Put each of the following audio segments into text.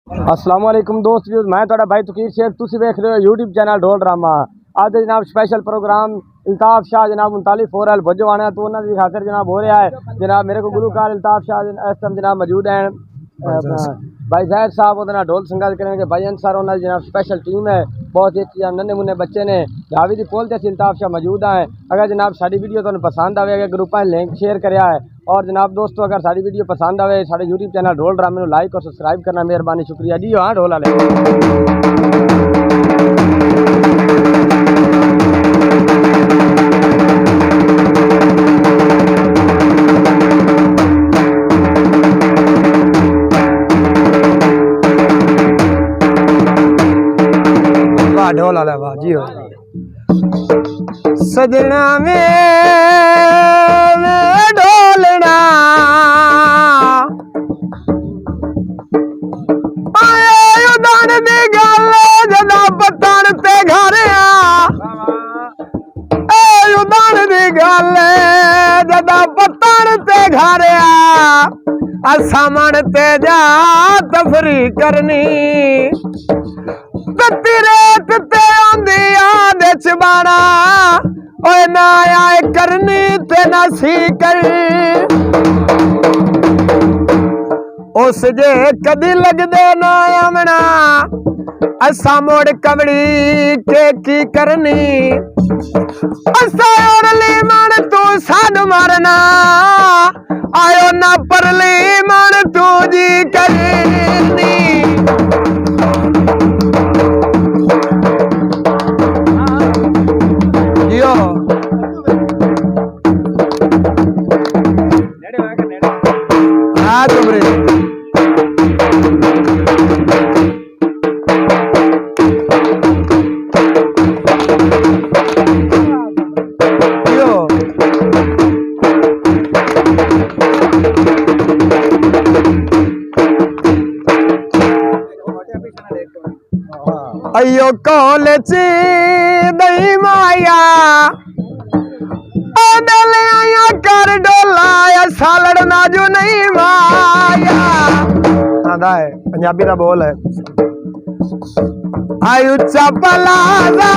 अस्सलाम वालेकुम दोस्त व्यूज, मैं थोड़ा भाई तकीर शेख, तुसी देख रहे हो यूट्यूब चैनल ढोल ड्रामा। आज जनाब स्पेशल प्रोग्राम इल्ताफ शाह जनाब 39 फोरल भज्जो आने तो उन्होंने खातर जनाब हो रहा है। जनाब मेरे को गुलूकार इल्ताफ शाह इस टाइम जनाब मौजूद हैं। भाई जाहिर साहब वो ढोल संगत करेंगे। भाई अंसार उन्होंने जनाब स्पेशल टीम है, बहुत ही नन्हे मुन्ने बच्चे ने जावी दी पोलते इल्ताफ शाह मौजूद हैं। अगर जनाब साड़ी वीडियो तो पसंद आए ग्रुप लिंक शेयर कराया है। और जनाब दोस्तों अगर साड़ी वीडियो पसंद आए साढ़े यूट्यूब चैनल ढोल ड्रामे को लाइक और सब्सक्राइब करना मेहरबानी, शुक्रिया जी। हाँ ढोल वाले ढोल वाला वाह जी हो। सजना में ढोलना आए उदान दी गल जदा पतन ते घर उदान दी गल जदा पतन ते घर सामन ते जा तफरी करनी रेत ते आंदी याद चबाना ओए ना आए करनी ते ना सी कर उस जे कदी लगदे ना आमना असा मुड़ कवड़ी के की करनी असा उरली मन तू साड मारना आयो ना परली मन तू जी करनी। अयो कॉलेज दई माया आया कर डोलाया सालड़ नाजू नहीं माया आदा है पंजाबी का बोल है। आयु चपलादा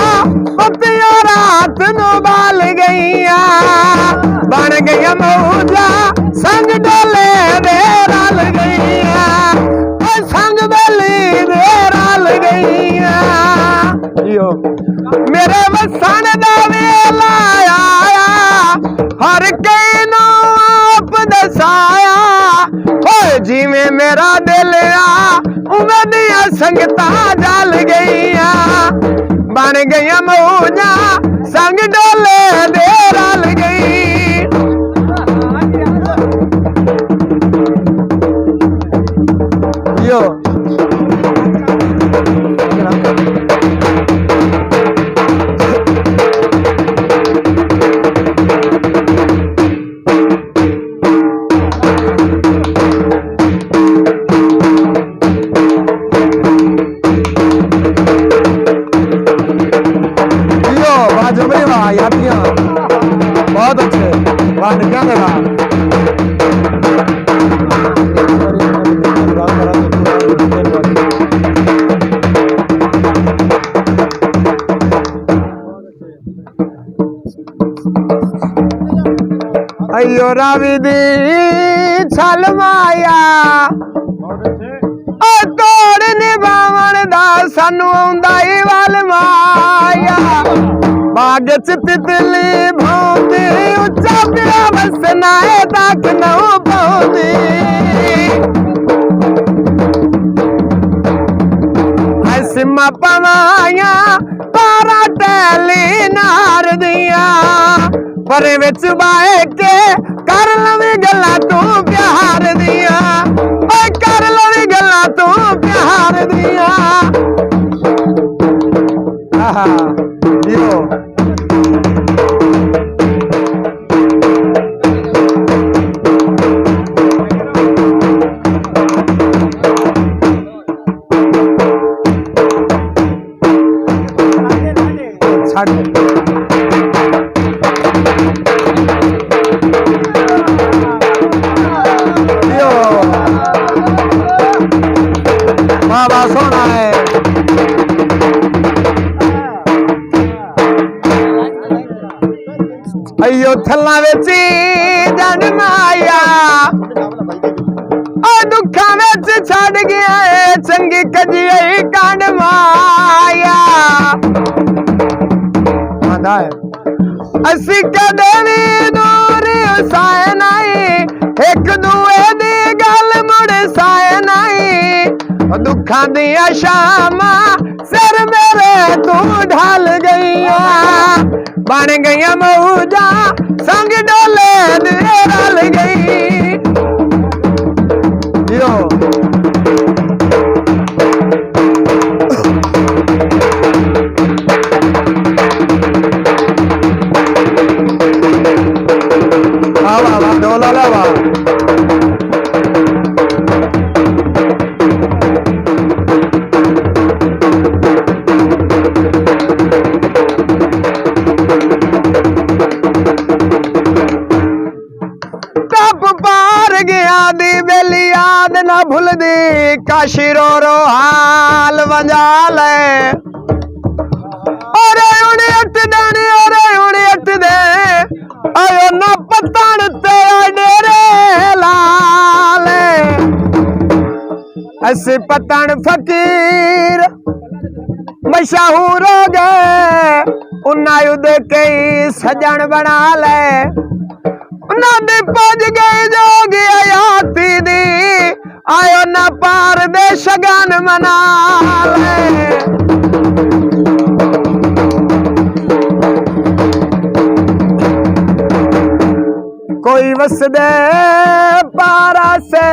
पतिया रात नो बाल गईया बन गई मौजा संग डोले दे रल गईया संग बली दे रल गईया यो मेरे वसन दा वेला आया हर कई नो आप दसाया होए जिवें मेरा दिल आ उवें दियां संगतां जल गईया बन गईयां मौजा संग डोले दे रल गई। यो बहुत अच्छे क्या लगा अयो रावी दी छल माया तोड़ निभावन दा सानू आउंदा ई वल माया बाग च तितली भांदी उच्चा पिया वसना है तक नौ पाउंदी सिमा पवाया पारा टैली नार दिया परे विच बाए के कर लवी गल्ला तू प्यार दिया कर लवी गल्ला तू प्यार दिया। वाह वाह सोना है। अयो थल्ला वेची जन्माया दुखा विच छड़ गया है चंगी कजिए कांड माया असी कदे भी दूर साए नहीं एक दूए दी गल मुड़ साए नहीं दुखा दिया शामा सिर मेरे तू ढल गईया बन गईया मऊजा संग डोले दे रल गई यो डोला लावा टप पार गया दी बेली याद ना भूल दी काशी रो हाल वंजा ले अरे उड़ी अट देनी अरे उड़ी अट दे आयो ना पतन तेरा डेरे लाले ऐसे पतन फकीर मशहूर हो गए उन्ना युद्ध कई सजन बना ले नदी पज गई जोगी आयाती दी आयो ना पार दे शगन मना ले कोई वसदे पारा से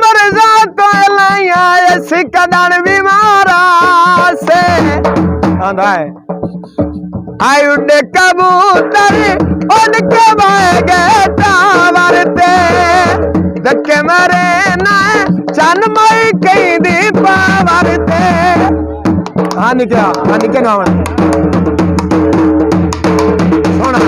मर जा तो लाया सिकदन बीमारा से आई उड़ कबूतर उड़ के बह टावरते धक्के मरे न चन मई कई दी पावरते हानि क्या नाम सोना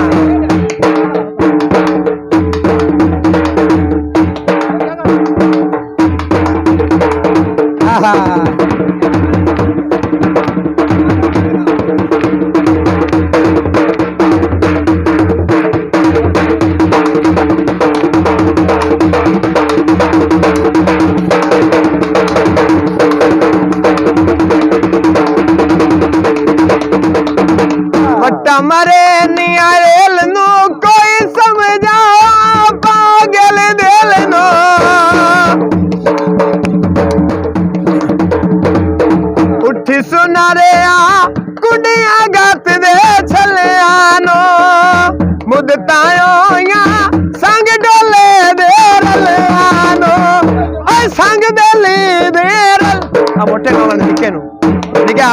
मरे नियाल नो कोई समझा पागल दिल नो उठी सुना रे कुड़िया गत दे छलिया नो मुदतायो या संग डोले दे रलियानो संग दली दे रल मोटे नौला निके नु निके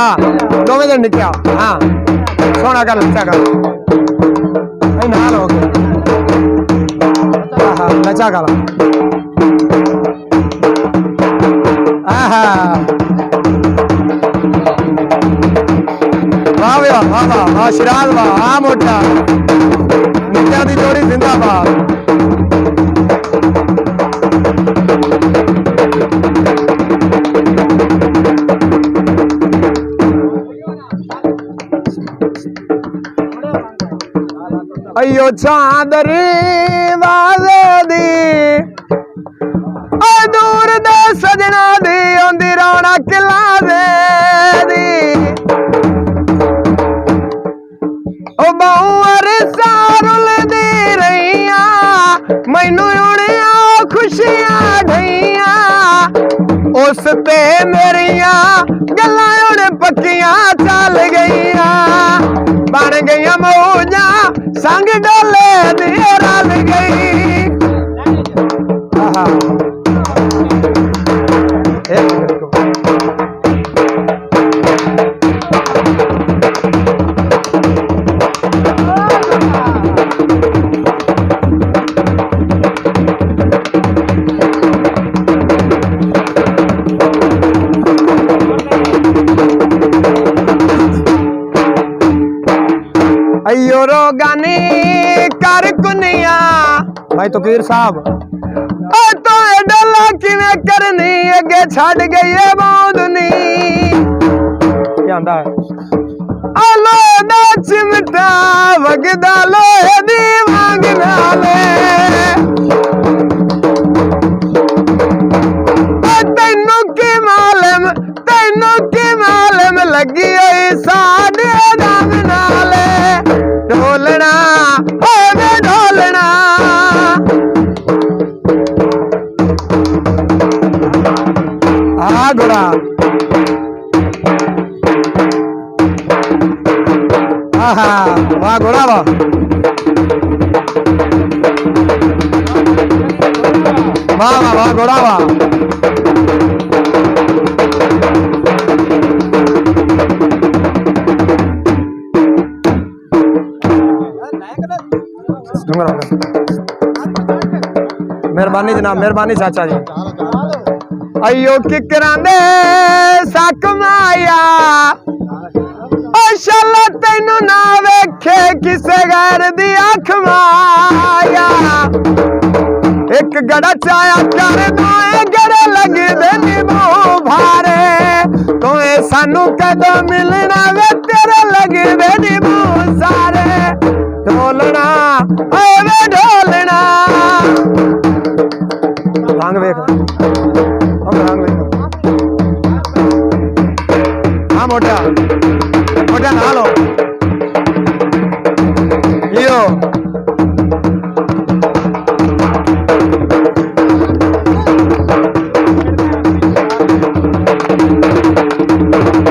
दोवे जन निके हाँ सोना कर अच्छा कर नाल हो गया हाँ नचा कर वाह वाह वाह वाह शिराज वाह हाँ मोटा नित्या दी जोड़ी जिंदाबाद अयो चांदरी वाजे दी दूर दे सजना दी ओंदी रोना किला दे दी ओ बहुअर सारुल दी रहिया मैनू उड़िया खुशियां ढइया उस ते मेरिया गल्लां उड़ पक्कियां चल गईया बन गईया मौजा संग डोले दी रल गई अयो रोगानी कर कुनिया भाई तो पीर साहब तो डला किवें करनी अगे छड़ गई है बौंदनी क्या आंदा है आलो दा चिमटा वगदा लोहे दी वांग नाले तैनू की मालम लगी होई साडे दम नाले ढोलना होवे ढोलना आ घोड़ा आहा वाह घोड़ा वाह वाह वाह वाह घोड़ा वाह मेहरबानी जनाब मेहरबानी चाचा जी अयो किकरां दे सक माया शाला तैनू ना वेखे किसे गैर दी अख माया एक गड़ा चाया कर दोए गड़े लगे दे निभो भारे तोए सानू कदों मिलना वे तेरे लगे दे निभो सारे ढोलना वे ढोलना रंग वेख रंग वेख हाँ मोटा मोटा ना लो यो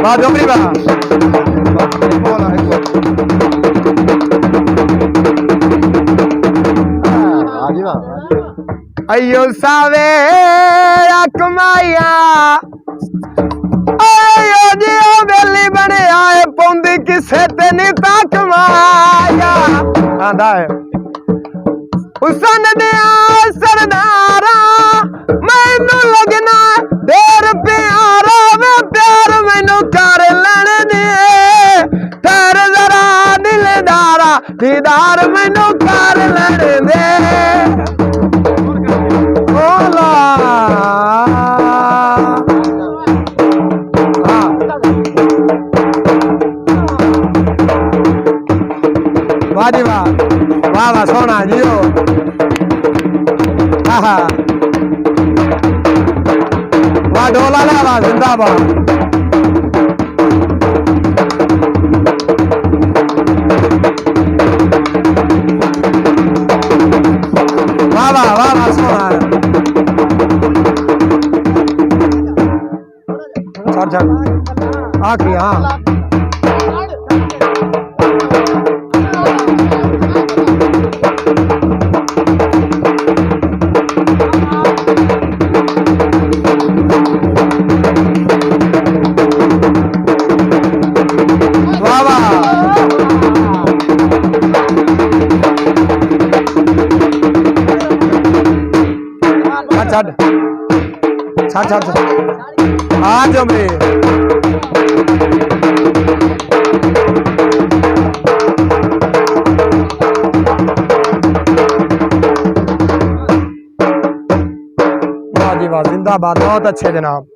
बात डोगरी बा अयो सावे कमाइया अयो जी बेली बने आए पौंदी किसे ते नी तक माया आंदा है हुसन दिया सरदारा मैनू लगना देर प्यारा वे प्यार मैनू कर लेने दे ठहर जरा दिलदारा दीदार मैनू कर लेने दे वाह जी वाह वाह वाह सोना जियो वाह ढोला ला वाह जिंदाबाद वाह वाह वाह वाह सोना छड़ छड़ आखिरी हाँ छड़ छड़ छड़ आ जाओ मेरे वाह जी वाह जिंदाबाद बहुत अच्छे जनाब।